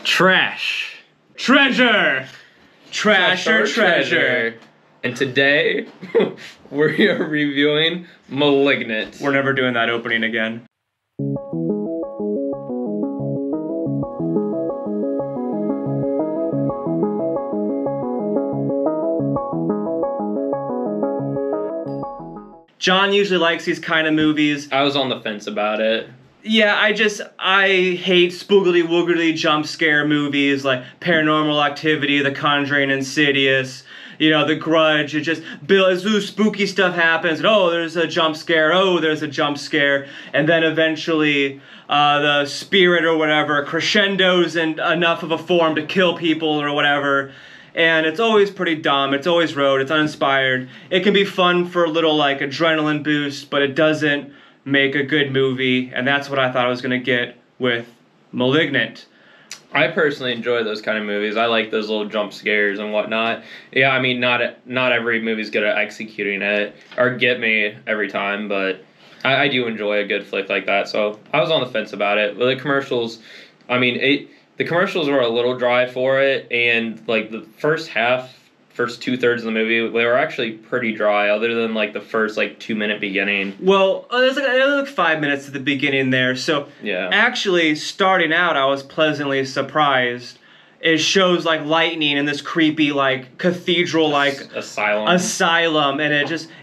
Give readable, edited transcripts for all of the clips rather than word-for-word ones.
Trash. Treasure. Trash or treasure. And today, we're reviewing Malignant. We're never doing that opening again. John usually likes these kind of movies. I was on the fence about it. Yeah, I hate spoogly woogly jump scare movies like Paranormal Activity, The Conjuring, Insidious, The Grudge. It just, spooky stuff happens, and there's a jump scare, there's a jump scare, and then eventually the spirit or whatever crescendos in enough of a form to kill people or whatever. And it's always pretty dumb, it's always rote, it's uninspired. It can be fun for a little adrenaline boost, but it doesn't make a good movie, and that's what I thought I was going to get with Malignant. I personally enjoy those kind of movies. I like those little jump scares and whatnot. Yeah, I mean, not every movie's good at executing it, or get me every time, but I do enjoy a good flick like that, so I was on the fence about it. But the commercials, the commercials were a little dry for it, and the first 2/3 of the movie, they were actually pretty dry, other than the first 2-minute beginning. Well, there's 5 minutes at the beginning there, so yeah. Actually, starting out, I was pleasantly surprised. It shows lightning in this creepy cathedral asylum, and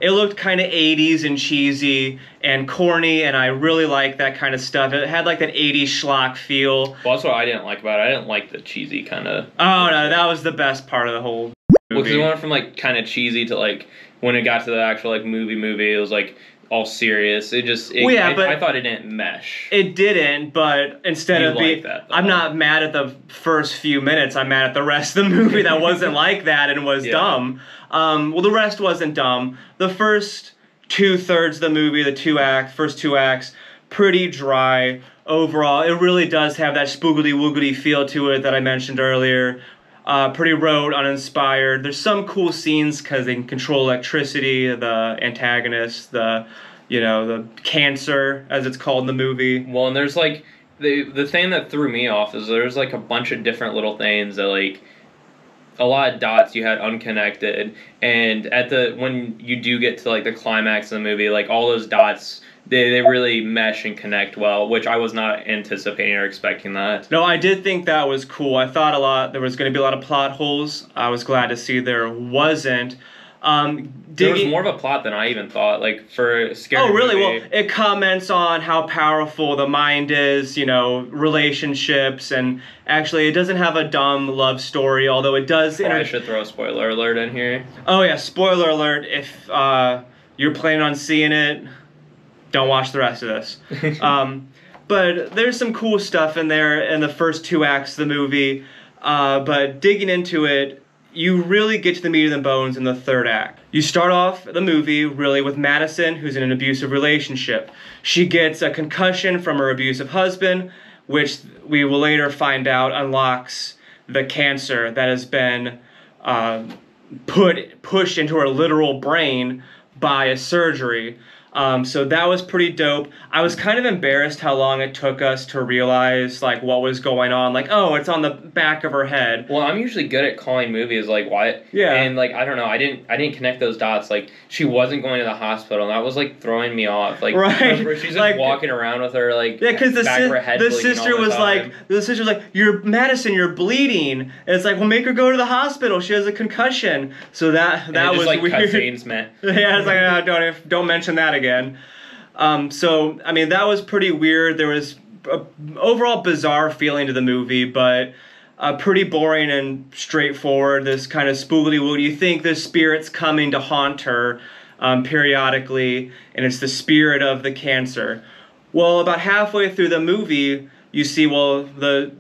it looked kind of 80s and cheesy and corny, and I really like that kind of stuff. It had that 80s schlock feel. Well, that's what I didn't like about it. I didn't like the cheesy kind of. Oh no, that was the best part of the whole movie. Well, because it went from kind of cheesy to when it got to the actual movie, it was all serious. I thought it didn't mesh. It didn't, but instead of being, that, I'm not mad at the first few minutes. I'm mad at the rest of the movie that wasn't like that and was dumb. Well, the rest wasn't dumb. The first 2/3 of the movie, first two acts, pretty dry overall. It really does have that spoogly woogly feel to it that I mentioned earlier. Pretty rote, uninspired. There's some cool scenes because they can control electricity, the antagonist, the cancer, as it's called in the movie. Well, and there's the thing that threw me off is there's a bunch of different little things that a lot of dots you had unconnected, and when you do get to the climax of the movie, all those dots, they really mesh and connect well, which I was not anticipating or expecting that. No, I did think that was cool. I thought there was going to be a lot of plot holes. I was glad to see there wasn't. There was more of a plot than I even thought, for a scary really? movie. Well, it comments on how powerful the mind is, relationships, and actually it doesn't have a dumb love story, although it does... I should throw a spoiler alert in here. Oh yeah, spoiler alert. If you're planning on seeing it, don't watch the rest of this. But there's some cool stuff in there in the first 2 acts of the movie, but digging into it, you really get to the meat of the bones in the 3rd act. You start off the movie really with Madison, who's in an abusive relationship. She gets a concussion from her abusive husband, which we will later find out unlocks the cancer that has been pushed into her literal brain by a surgery. So that was pretty dope. I was kind of embarrassed how long it took us to realize what was going on. It's on the back of her head. Well, I'm usually good at calling movies what. Yeah. And I don't know, I didn't connect those dots. She wasn't going to the hospital, and that was throwing me off. Right. She's just walking around with her because the sister was like, "You're Madison, you're bleeding." And it's well, make her go to the hospital. She has a concussion. So that was weird. Cutscenes, man. Yeah, it's don't mention that again. So, that was pretty weird. There was an overall bizarre feeling to the movie, but pretty boring and straightforward. This kind of spoogly woogly. You think the spirit's coming to haunt her periodically, and it's the spirit of the cancer. Well, about halfway through the movie, you see, the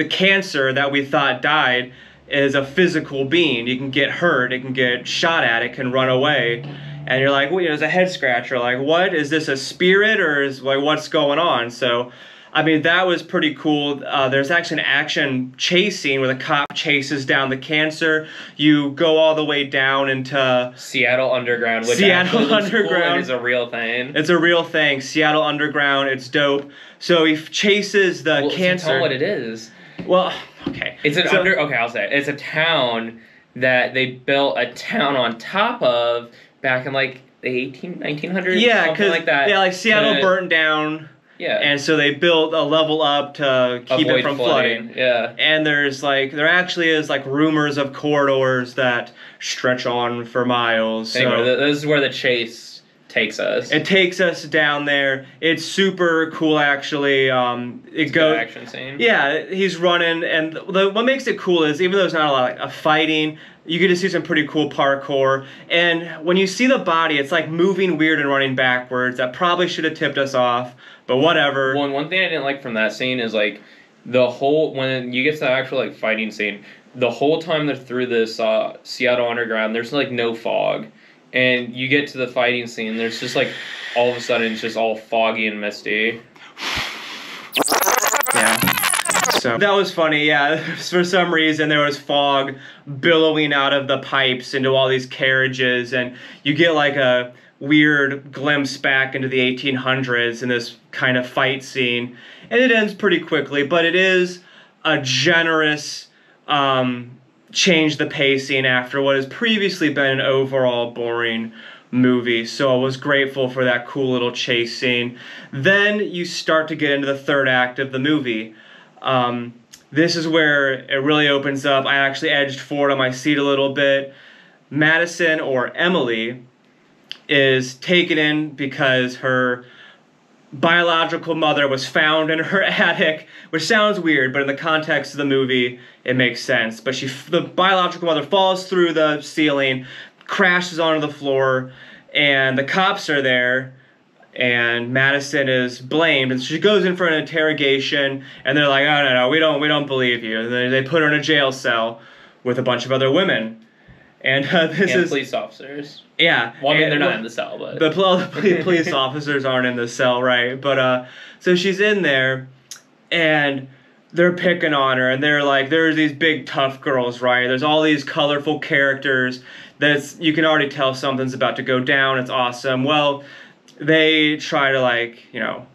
cancer that we thought died is a physical being. You can get hurt, it can get shot at, it can run away. And you're well, there's a head scratcher. What? Is this a spirit, or is what's going on? So, that was pretty cool. There's actually an action chase scene where the cop chases down the cancer. You go all the way down into Seattle Underground, which Seattle Underground is a real thing. It's a real thing. Seattle Underground. It's dope. So he chases the cancer. Tell what it is. Well, okay. It's an okay, I'll say it. It's a town that they built a town on top of back in like the 1900s. Yeah, something like that. Yeah, like Seattle burnt down. Yeah. And so they built a level up to keep Avoid it from flooding. Yeah. And there actually is like rumors of corridors that stretch on for miles. Anyway, so this is where the chase takes us. It takes us down there. It's super cool, actually. It's a good action scene. Yeah, he's running, and what makes it cool is even though there's not a lot of fighting, you get to see some pretty cool parkour. And when you see the body, it's like moving weird and running backwards. That probably should have tipped us off, but whatever. Well, and one thing I didn't like from that scene is like when you get to the actual like fighting scene, the whole time they're through this Seattle underground, there's like no fog. And you get to the fighting scene, there's just like, all of a sudden, it's just all foggy and misty. Yeah. So that was funny, yeah. For some reason, there was fog billowing out of the pipes into all these carriages, and you get like a weird glimpse back into the 1800s in this kind of fight scene. And it ends pretty quickly, but it is a generous change the pacing after what has previously been an overall boring movie. So I was grateful for that cool little chase scene. Then you start to get into the third act of the movie. This is where it really opens up. I actually edged forward on my seat a little bit. Madison, or Emily, is taken in because her biological mother was found in her attic, which sounds weird, but in the context of the movie, it makes sense. But the biological mother falls through the ceiling, crashes onto the floor, and the cops are there, and Madison is blamed, and she goes in for an interrogation, and they're like, "Oh no, we don't believe you." And they put her in a jail cell with a bunch of other women. And police officers. Yeah. Well, I mean, they're not in the cell, but... The police officers aren't in the cell, right? But, so she's in there, and they're picking on her, and they're like, there's these big tough girls, right? There's all these colorful characters you can already tell something's about to go down. It's awesome. Well, they try to,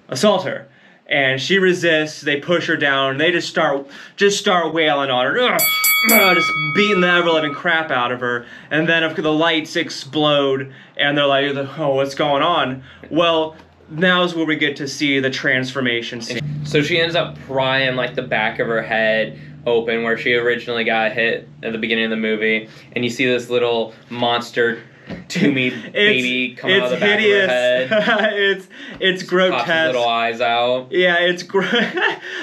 assault her. And she resists, they push her down, and they just start wailing on her. Ugh! Just beating the ever-living crap out of her, and then the lights explode, and they're like, "Oh, what's going on?" Well, now's where we get to see the transformation scene. So she ends up prying like the back of her head open, where she originally got hit at the beginning of the movie, and you see this little monster Toomey baby come out of the back of her head. It's grotesque. Pops his little eyes out. Yeah,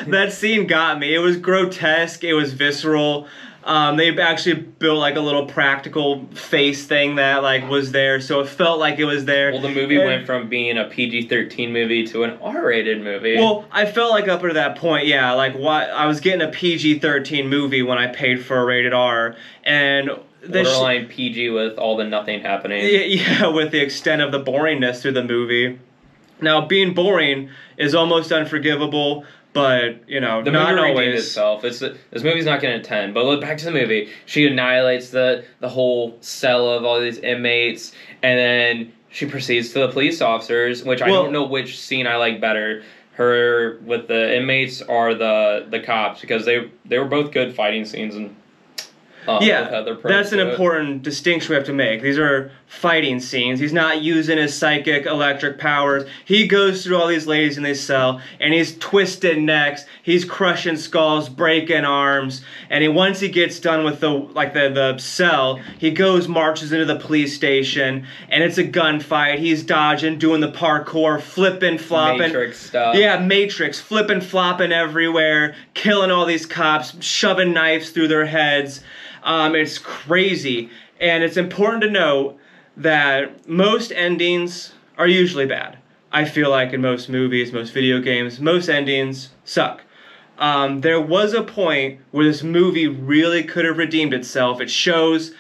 that scene got me. It was grotesque. It was visceral. They actually built like a little practical face thing that was there, so it felt like it was there. Well, the movie went from being a PG-13 movie to an R-rated movie. Well, I felt like up to that point, yeah, I was getting a PG-13 movie when I paid for a rated R, and borderline PG with all the nothing happening. Yeah, with the extent of the boringness through the movie. Now, being boring is almost unforgivable, but, not always. Itself. This movie's not going to 10, but look back to the movie. She annihilates the whole cell of all these inmates, and then she proceeds to the police officers, which I don't know which scene I like better. Her with the inmates or the cops, because they were both good fighting scenes, and that's an important distinction we have to make. These are fighting scenes. He's not using his psychic electric powers. He goes through all these ladies in this cell, and he's twisting necks. He's crushing skulls, breaking arms, and once he gets done with the cell, he marches into the police station, and it's a gunfight. He's dodging, doing the parkour, flipping, flopping. Matrix stuff. Yeah, Matrix, flipping, flopping everywhere, killing all these cops, shoving knives through their heads. It's crazy, and it's important to note that most endings are usually bad. I feel like in most movies, most video games, most endings suck. There was a point where this movie really could have redeemed itself. It shows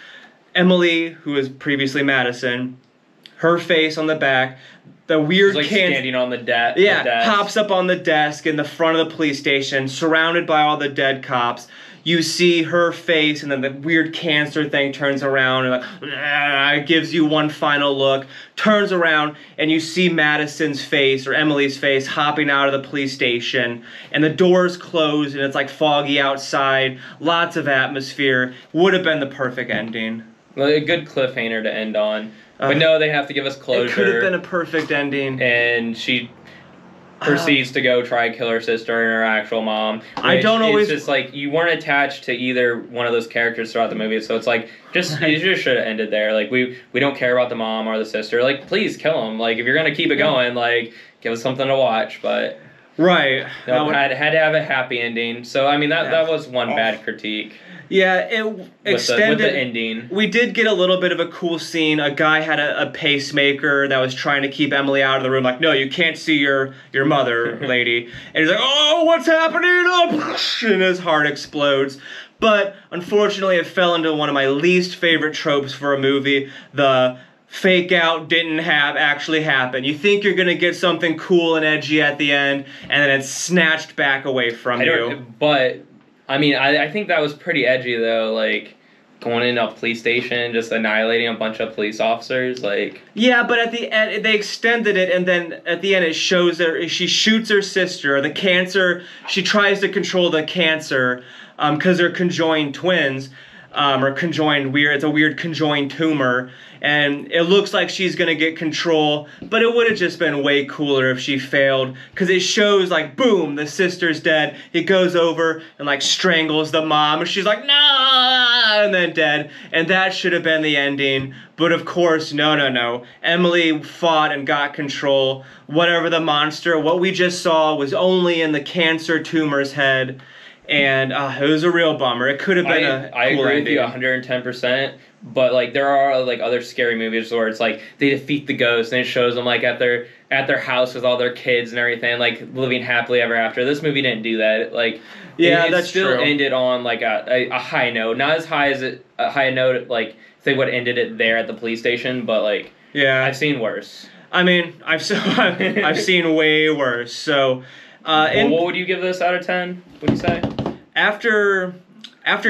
Emily, who is previously Madison, her face on the back. The weird She's like standing on the desk. Pops up on the desk in the front of the police station, surrounded by all the dead cops. You see her face, and then the weird cancer thing turns around and like gives you one final look. Turns around, and you see Madison's face, or Emily's face, hopping out of the police station. And the doors close, and it's like foggy outside. Lots of atmosphere. Would have been the perfect ending. Well, a good cliffhanger to end on. But no, they have to give us closure. It could have been a perfect ending. And she proceeds to go try and kill her sister and her actual mom. I don't always... It's just like, you weren't attached to either one of those characters throughout the movie, so it's like, you just should have ended there. Like, we don't care about the mom or the sister. Like, please kill them. Like, if you're going to keep it going, like, give us something to watch, but... Right. Had to have a happy ending. So, I mean, that was one bad critique. Yeah, it extended... With the ending. We did get a little bit of a cool scene. A guy had a pacemaker that was trying to keep Emily out of the room. Like, no, you can't see your mother, lady. And he's like, oh, what's happening? Oh, and his heart explodes. But, unfortunately, it fell into one of my least favorite tropes for a movie. The fake out didn't actually happen. You think you're going to get something cool and edgy at the end, and then it's snatched back away from you. But... I mean, I think that was pretty edgy, though, like, going into a police station, just annihilating a bunch of police officers, like... Yeah, but at the end, they extended it, and then at the end it shows her, she shoots her sister, the cancer, she tries to control the cancer, because they're conjoined twins, or conjoined it's a weird conjoined tumor, and it looks like she's gonna get control, but it would have just been way cooler if she failed, because it shows, like, boom, the sister's dead, he goes over and, like, strangles the mom, and she's like, nah, and then dead, and that should have been the ending, but of course, no, Emily fought and got control, whatever the monster, what we just saw was only in the cancer tumor's head, and it was a real bummer. It could have been a cool I agree ending. with you 110%. But like there are like other scary movies where it's like they defeat the ghost and it shows them like at their house with all their kids and everything, like living happily ever after. This movie didn't do that. Like it still true. Ended on like a high note, not as high as a high note like if they would have ended it there at the police station, but like I've seen worse. I mean, I've seen way worse. So, what would you give this out of 10? Would you say? After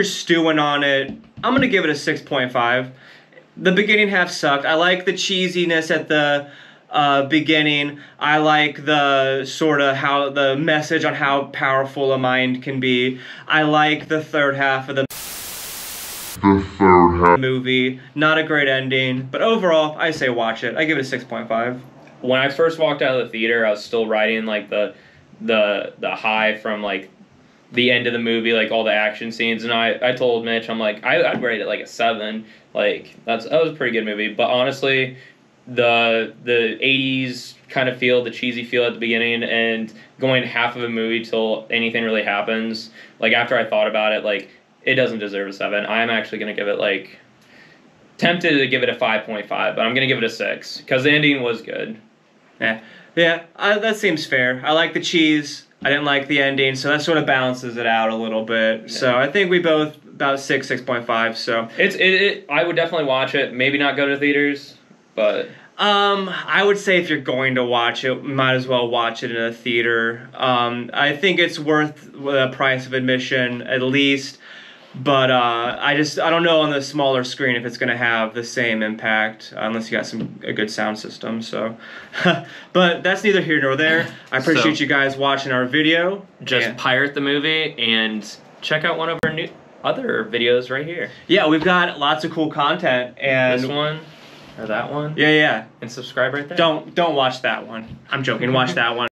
stewing on it, I'm going to give it a 6.5. The beginning half sucked. I like the cheesiness at the beginning. I like the sort of how the message on how powerful a mind can be. I like the third half of the movie. Not a great ending, but overall, I say watch it. I give it a 6.5. When I first walked out of the theater, I was still riding like the high from like the end of the movie, like all the action scenes, and I told Mitch, I'm like, I'd rate it like a 7. Like that was a pretty good movie. But honestly, the 80s kind of feel, the cheesy feel at the beginning, and going half of a movie till anything really happens. Like after I thought about it, like it doesn't deserve a 7. I'm actually gonna give it like tempted to give it a 5.5, but I'm gonna give it a 6 because the ending was good. Yeah, that seems fair. I like the cheese. I didn't like the ending, so that sort of balances it out a little bit. Yeah. So I think we both about 6.5. So I would definitely watch it. Maybe not go to theaters, but I would say if you're going to watch it, might as well watch it in a theater. I think it's worth the price of admission at least. But I don't know on the smaller screen if it's going to have the same impact unless you got a good sound system. So, but that's neither here nor there. I appreciate you guys watching our video. Just pirate the movie and check out one of our other videos right here. Yeah, we've got lots of cool content and this one or that one. Yeah. And subscribe right there. Don't watch that one. I'm joking. Watch that one.